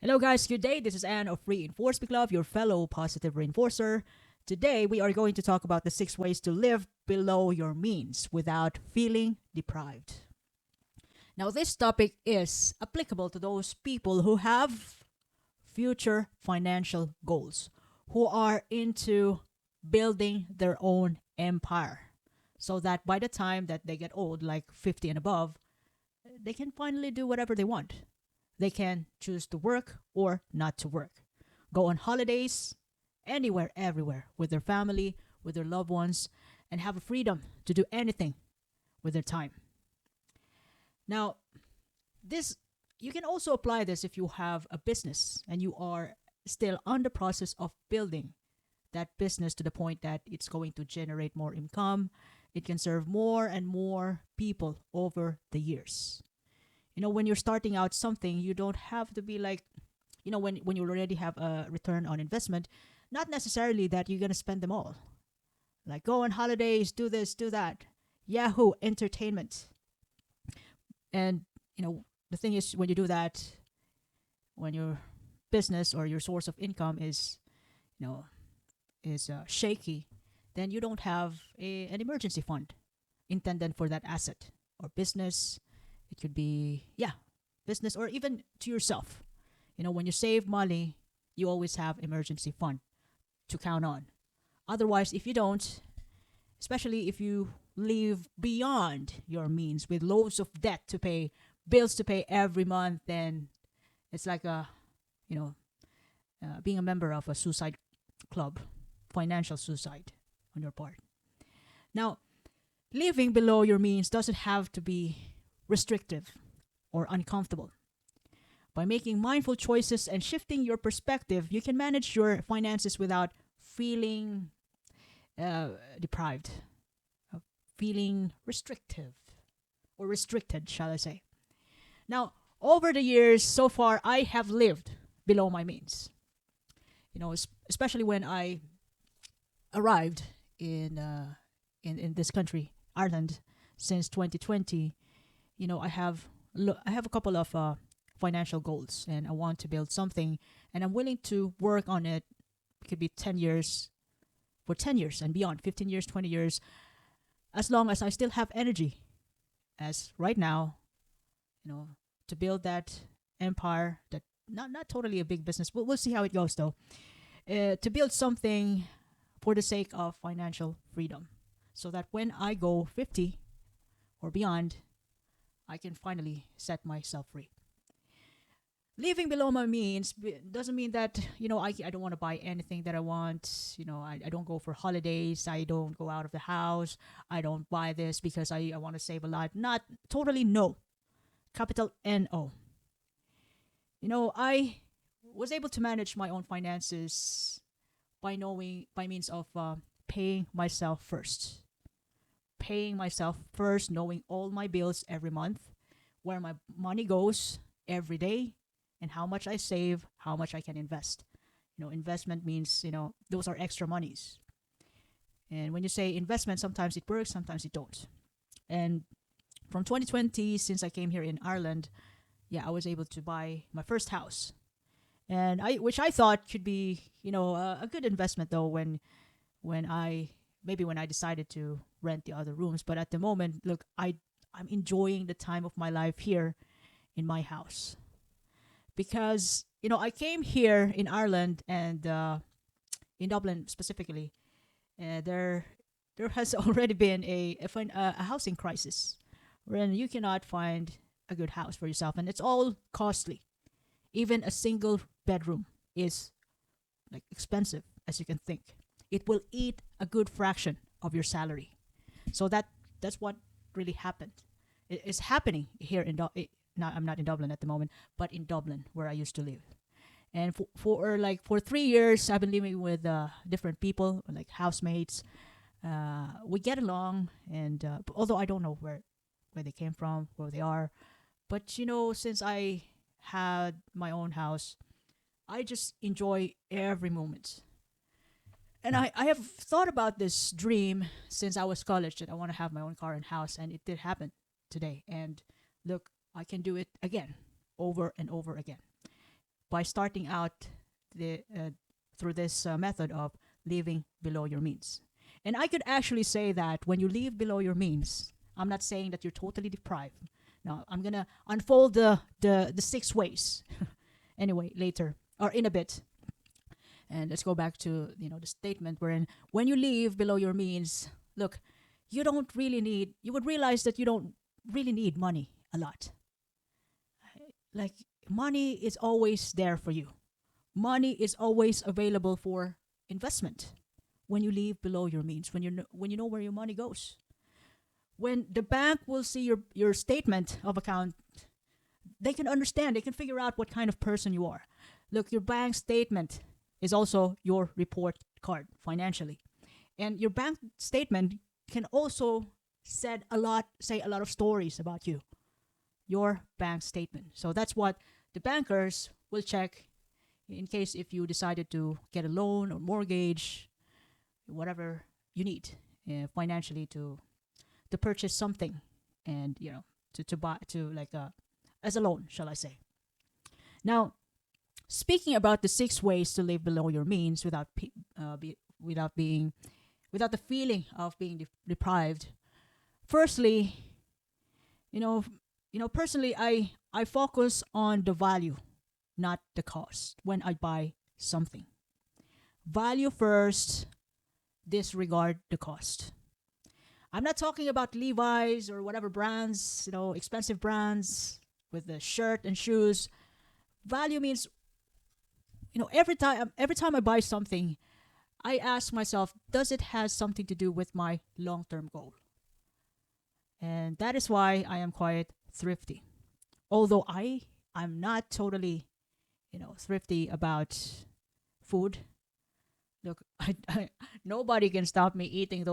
Hello, guys. Good day. This is Anne of Reinforce Club, your fellow positive reinforcer. Today, we are going to talk about the 6 ways to live below your means without feeling deprived. Now, this topic is applicable to those people who have future financial goals, who are into building their own empire, so that by the time that they get old, like 50 and above, they can finally do whatever they want. They can choose to work or not to work, go on holidays anywhere, everywhere with their family, with their loved ones, and have a freedom to do anything with their time. Now, this you can also apply this if you have a business and you are still on the process of building that business to the point that it's going to generate more income. It can serve more and more people over the years. When you're starting out something, you don't have to be like, when you already have a return on investment, not necessarily that you're going to spend them all. Like go on holidays, do this, do that. Yahoo Entertainment. And, the thing is, when you do that, when your business or your source of income is shaky, then you don't have an emergency fund intended for that asset or business. It could be, yeah, business or even to yourself. When you save money, you always have emergency fund to count on. Otherwise, if you don't, especially if you live beyond your means with loads of debt to pay, bills to pay every month, then it's like being a member of a suicide club, financial suicide on your part. Now, living below your means doesn't have to be restrictive or uncomfortable. By making mindful choices and shifting your perspective, you can manage your finances without feeling deprived, feeling restrictive or restricted, shall I say. Now, over the years so far, I have lived below my means. Especially when I arrived in this country, Ireland, since 2020. I have a couple of financial goals, and I want to build something, and I'm willing to work on it. It could be 10 years, for 10 years and beyond, 15 years, 20 years, as long as I still have energy, as right now, to build that empire. That not totally a big business, but we'll see how it goes though. To build something for the sake of financial freedom, so that when I go 50 or beyond, I can finally set myself free. Living below my means doesn't mean that, I don't want to buy anything that I want. I don't go for holidays. I don't go out of the house. I don't buy this because I want to save a lot. Not totally no. Capital N-O. I was able to manage my own finances by means of paying myself first. Paying myself first, knowing all my bills every month, where my money goes every day, and how much I save, how much I can invest. Investment means, those are extra monies. And when you say investment, sometimes it works, sometimes it don't. And from 2020, since I came here in Ireland, yeah, I was able to buy my first house. And which I thought could be, a good investment though when I decided to rent the other rooms. But at the moment, look, I'm enjoying the time of my life here in my house, because I came here in Ireland and in Dublin specifically. There has already been a housing crisis, wherein you cannot find a good house for yourself, and it's all costly. Even a single bedroom is like expensive as you can think. It will eat a good fraction of your salary. So that's what really happened. It is happening here in no, I'm not in Dublin at the moment, but in Dublin where I used to live. And for 3 years, I've been living with different people, like housemates. We get along, and although I don't know where they came from, where they are, but since I had my own house, I just enjoy every moment. And I have thought about this dream since I was college, that I want to have my own car and house, and it did happen today. And look, I can do it again, over and over again. by starting out through this method of living below your means. And I could actually say that when you live below your means, I'm not saying that you're totally deprived. Now, I'm going to unfold the 6 ways anyway later or in a bit. And let's go back to the statement wherein when you live below your means, look, you would realize that you don't really need money a lot. Like, money is always there for you. Money is always available for investment when you live below your means, when you know where your money goes. When the bank will see your statement of account, they can understand, they can figure out what kind of person you are. Look, your bank statement is also your report card financially. And your bank statement can also say a lot of stories about you. Your bank statement. So that's what the bankers will check in case if you decided to get a loan or mortgage, whatever you need financially to purchase something, and to buy to like as a loan, shall I say. Now, speaking about the 6 ways to live below your means without the feeling of being deprived. Firstly, personally, I focus on the value, not the cost when I buy something. Value first, disregard the cost. I'm not talking about Levi's or whatever brands, expensive brands with the shirt and shoes. Value means, every time I buy something, I ask myself, does it has something to do with my long-term goal? And that is why I am quite thrifty. Although I'm not totally, thrifty about food. Look, nobody can stop me eating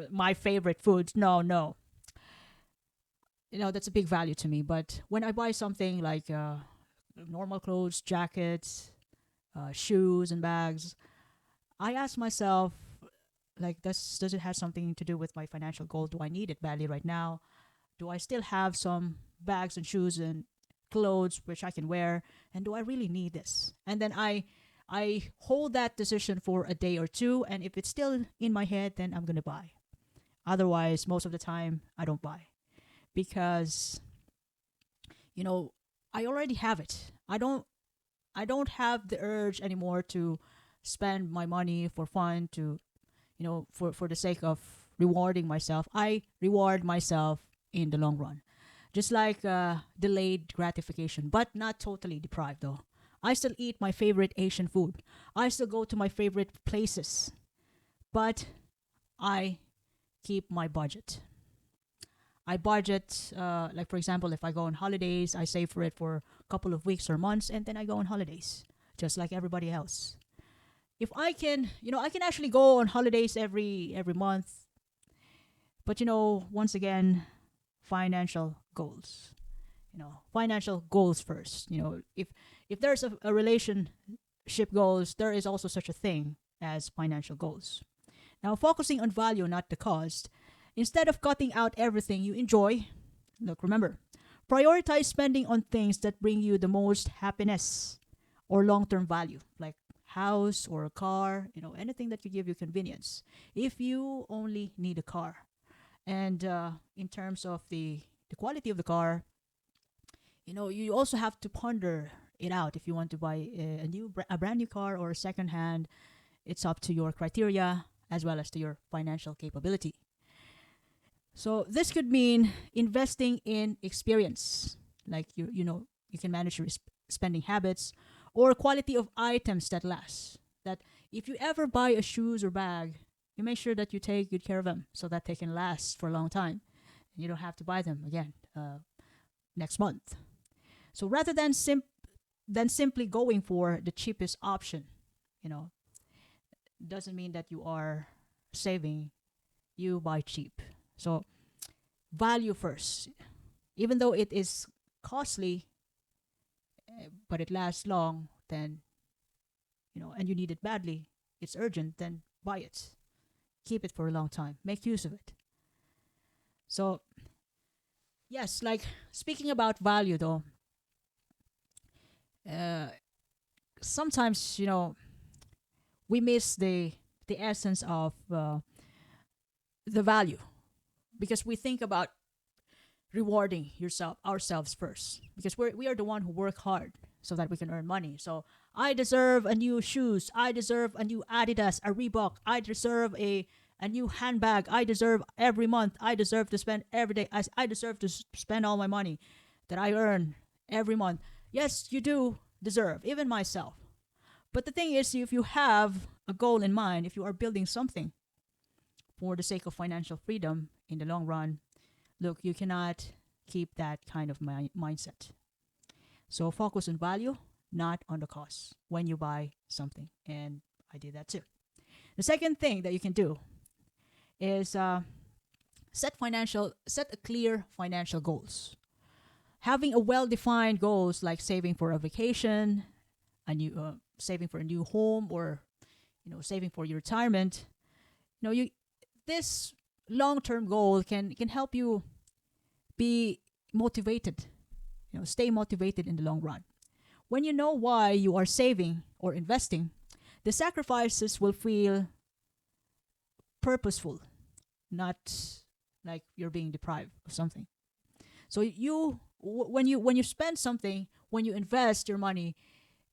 my favorite foods. No. That's a big value to me. But when I buy something like normal clothes, jackets, shoes, and bags, I ask myself, like, does it have something to do with my financial goal? Do I need it badly right now? Do I still have some bags and shoes and clothes which I can wear? And do I really need this? And then I hold that decision for a day or two, and if it's still in my head, then I'm gonna buy. Otherwise, most of the time, I don't buy because I already have it. I don't have the urge anymore to spend my money for fun, to for the sake of rewarding myself. I reward myself in the long run, just like delayed gratification, but not totally deprived though. I still eat my favorite Asian food. I still go to my favorite places, but I keep my budget. I budget, like for example, if I go on holidays, I save for it for a couple of weeks or months, and then I go on holidays, just like everybody else. If I can, I can actually go on holidays every month, but once again, financial goals. Financial goals first. If there's a relationship goals, there is also such a thing as financial goals. Now, focusing on value, not the cost. Instead of cutting out everything you enjoy, look, remember, prioritize spending on things that bring you the most happiness or long-term value, like house or a car, anything that could give you convenience. If you only need a car, and in terms of the quality of the car, you also have to ponder it out. If you want to buy a brand new car or a second hand, it's up to your criteria as well as to your financial capability. So this could mean investing in experience, like you can manage your spending habits, or quality of items that last. That if you ever buy a shoes or bag, you make sure that you take good care of them so that they can last for a long time, and you don't have to buy them again next month. So rather than simply going for the cheapest option, you know, doesn't mean that you are saving. You buy cheap. So value first. Even though it is costly, but it lasts long, then, and you need it badly, it's urgent, then buy it. Keep it for a long time. Make use of it. So, yes, like speaking about value though, Uh, Sometimes, we miss the essence of the value because we think about rewarding yourself ourselves first because we are the one who work hard so that we can earn money. So I deserve a new shoes, I deserve a new Adidas, a Reebok, I deserve a new handbag, I deserve every month, I deserve to spend every day, I deserve to spend all my money that I earn every month. Yes, you do deserve, even myself. But the thing is, if you have a goal in mind, if you are building something for the sake of financial freedom in the long run, look, you cannot keep that kind of mindset. So focus on value, not on the cost when you buy something. And I did that too. The second thing that you can do is set a clear financial goals. Having a well-defined goals like saving for a vacation, a new saving for a new home, or saving for your retirement. You this long-term goal can help you be motivated, stay motivated in the long run. When you know why you are saving or investing, the sacrifices will feel purposeful, not like you're being deprived of something. So when you spend something, when you invest your money,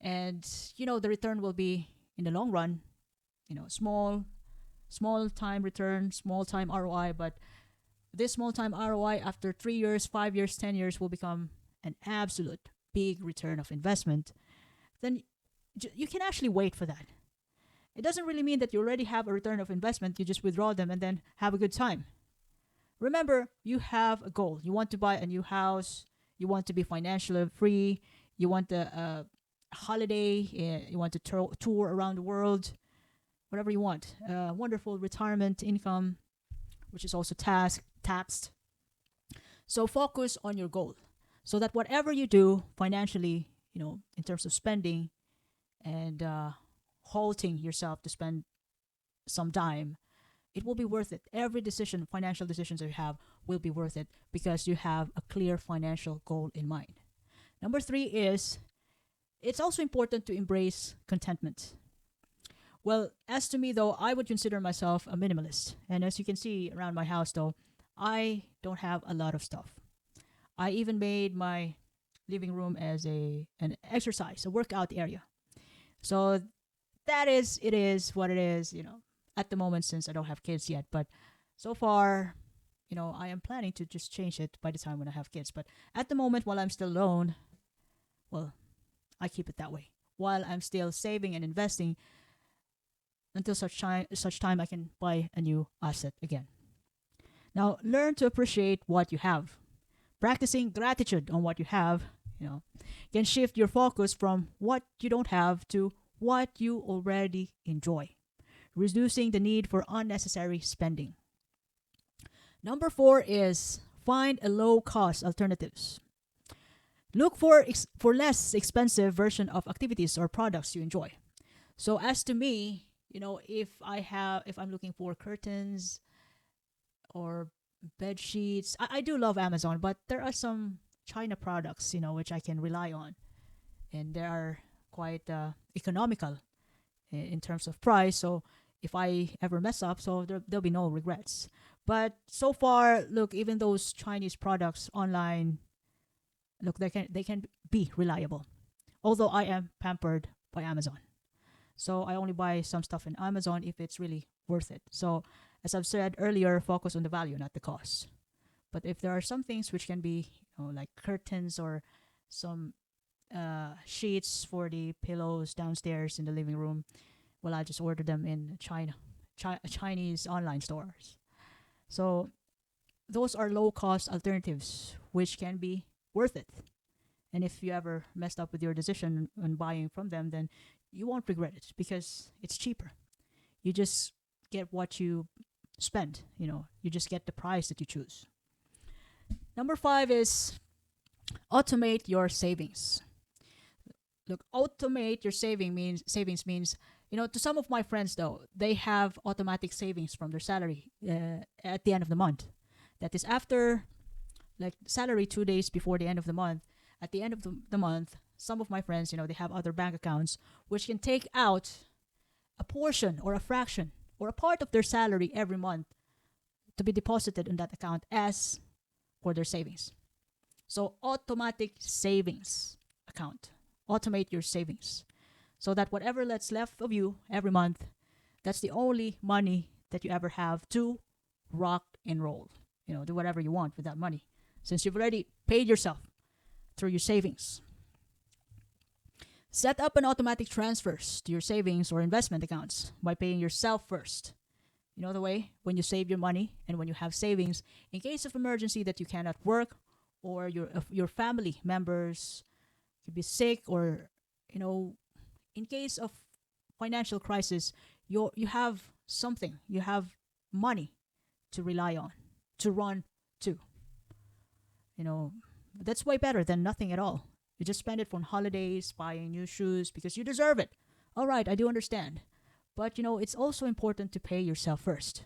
and the return will be in the long run, small time return, small time ROI, but this small time ROI after 3 years, 5 years, 10 years will become an absolute big return of investment. Then you can actually wait for that. It doesn't really mean that you already have a return of investment. You just withdraw them and then have a good time. Remember, you have a goal. You want to buy a new house. You want to be financially free. You want a holiday. You want to tour around the world. Whatever you want. Wonderful retirement income, which is also taxed. So focus on your goal so that whatever you do financially, in terms of spending and halting yourself to spend some dime, it will be worth it. Every decision, financial decisions that you have will be worth it because you have a clear financial goal in mind. Number 3 is it's also important to embrace contentment. Well, as to me though, I would consider myself a minimalist. And as you can see around my house though, I don't have a lot of stuff. I even made my living room as an exercise, a workout area. So it is what it is, at the moment since I don't have kids yet. But so far, I am planning to just change it by the time when I have kids. But at the moment, while I'm still alone, well, I keep it that way. While I'm still saving and investing until such time I can buy a new asset again. Now, learn to appreciate what you have. Practicing gratitude on what you have, can shift your focus from what you don't have to what you already enjoy, reducing the need for unnecessary spending. Number 4 is find a low cost alternatives. Look for less expensive version of activities or products you enjoy. So as to me, if I'm looking for curtains or bed sheets, I do love Amazon, but there are some China products, which I can rely on, and they are quite economical in terms of price. So if I ever mess up, so there'll be no regrets. But so far, look, even those Chinese products online, look, they can be reliable. Although I am pampered by Amazon, so I only buy some stuff in Amazon if it's really worth it. So as I've said earlier, focus on the value, not the cost. But if there are some things which can be, like curtains or some sheets for the pillows downstairs in the living room, well, I just order them in Chinese online stores. So those are low cost alternatives which can be worth it. And if you ever messed up with your decision on buying from them, then you won't regret it because it's cheaper. You just get what you spend, you just get the price that you choose. Number 5 is automate your savings. Look, automate your savings means, to some of my friends though, they have automatic savings from their salary at the end of the month. That is after like salary 2 days before the end of the month. At the end of the month, some of my friends, they have other bank accounts which can take out a portion or a fraction or a part of their salary every month to be deposited in that account as for their savings. So automatic savings account. Automate your savings so that whatever that's left of you every month, that's the only money that you ever have to rock and roll. Do whatever you want with that money since you've already paid yourself through your savings. Set up an automatic transfers to your savings or investment accounts by paying yourself first. You know the way when you save your money and when you have savings in case of emergency that you cannot work or your family members could be sick or in case of financial crisis you have something, you have money to rely on, to run to. That's way better than nothing at all. You just spend it on holidays, buying new shoes because you deserve it. All right, I do understand. But it's also important to pay yourself first.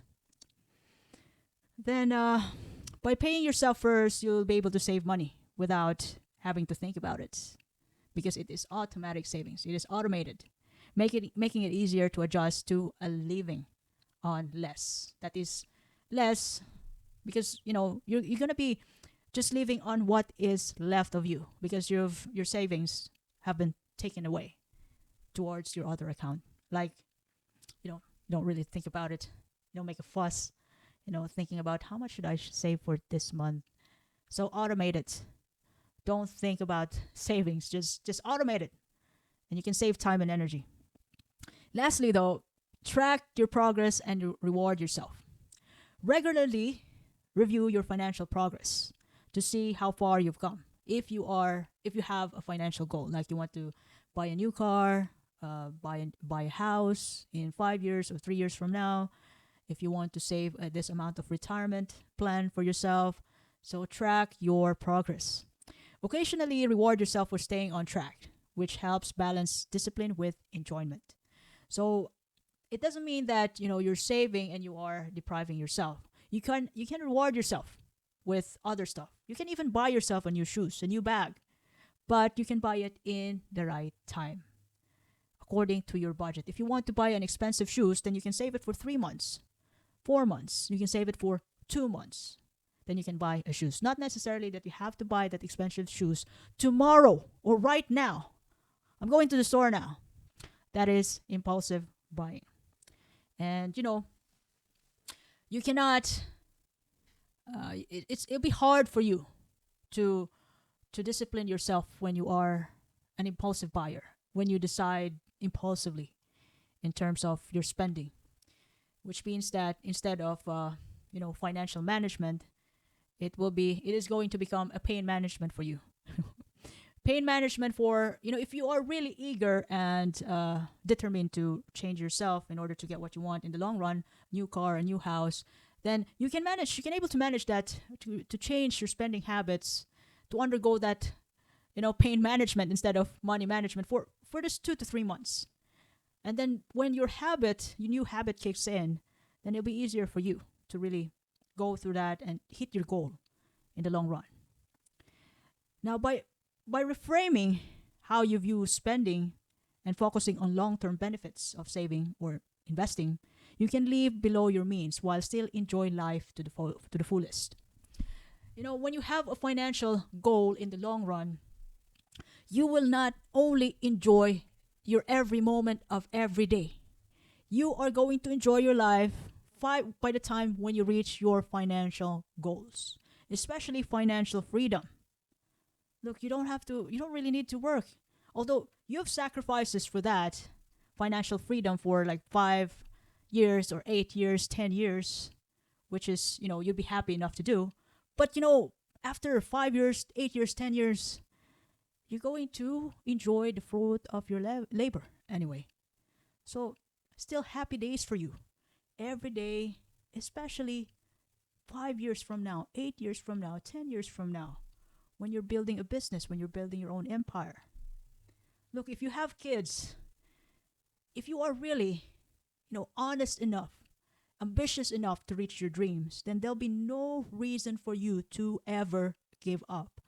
Then by paying yourself first, you'll be able to save money without having to think about it because it is automatic savings. It is automated, making it easier to adjust to a living on less. That is less because you're going to be just living on what is left of you because your savings have been taken away towards your other account. Like you don't really think about it. You don't make a fuss, thinking about how much should I save for this month. So automate it. Don't think about savings. Just automate it, and you can save time and energy. Lastly, though, track your progress and reward yourself. Regularly review your financial progress to see how far you've come. If you have a financial goal, like you want to buy a new car, buy a house in 5 years or 3 years from now, if you want to save this amount of retirement plan for yourself, so track your progress. Occasionally reward yourself for staying on track, which helps balance discipline with enjoyment. So it doesn't mean that you're saving and you are depriving yourself. You can reward yourself with other stuff. You can even buy yourself a new shoes, a new bag, but you can buy it in the right time, according to your budget. If you want to buy an expensive shoes, then you can save it for 3 months, 4 months. You can save it for 2 months. Then you can buy a shoes. Not necessarily that you have to buy that expensive shoes tomorrow or right now. I'm going to the store now. That is impulsive buying. And you cannot it'll be hard for you to discipline yourself when you are an impulsive buyer, when you decide impulsively in terms of your spending, which means that instead of financial management, it is going to become a pain management for you. Pain management for if you are really eager and determined to change yourself in order to get what you want in the long run, new car, a new house, then you can able to manage that to change your spending habits, to undergo that pain management instead of money management for just 2 to 3 months. And then when your new habit kicks in, then it'll be easier for you to really go through that and hit your goal in the long run. Now by reframing how you view spending and focusing on long-term benefits of saving or investing, you can live below your means while still enjoy life to the fullest. When you have a financial goal in the long run, you will not only enjoy your every moment of every day. You are going to enjoy your life by the time when you reach your financial goals, especially financial freedom. Look, you don't really need to work. Although you have sacrifices for that financial freedom for like 5 years or 8 years, 10 years, which is, you'd be happy enough to do. But, after 5 years, 8 years, 10 years, you're going to enjoy the fruit of your labor anyway. So, still happy days for you. Every day, especially 5 years from now, 8 years from now, 10 years from now, when you're building a business, when you're building your own empire. Look, if you have kids, if you are really, honest enough, ambitious enough to reach your dreams, then there'll be no reason for you to ever give up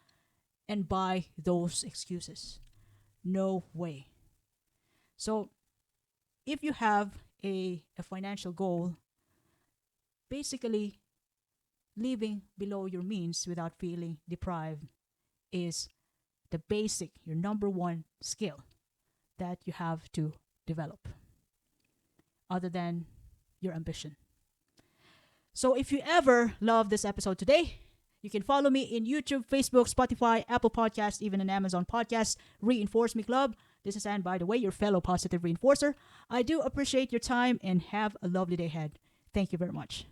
and buy those excuses. No way. So if you have a financial goal, basically living below your means without feeling deprived is the basic, your number one skill that you have to develop, other than your ambition. So if you ever love this episode today, you can follow me in YouTube, Facebook, Spotify, Apple Podcasts, even in Amazon Podcasts. Reinforce Me Club. This is Anne, by the way, your fellow positive reinforcer. I do appreciate your time and have a lovely day ahead. Thank you very much.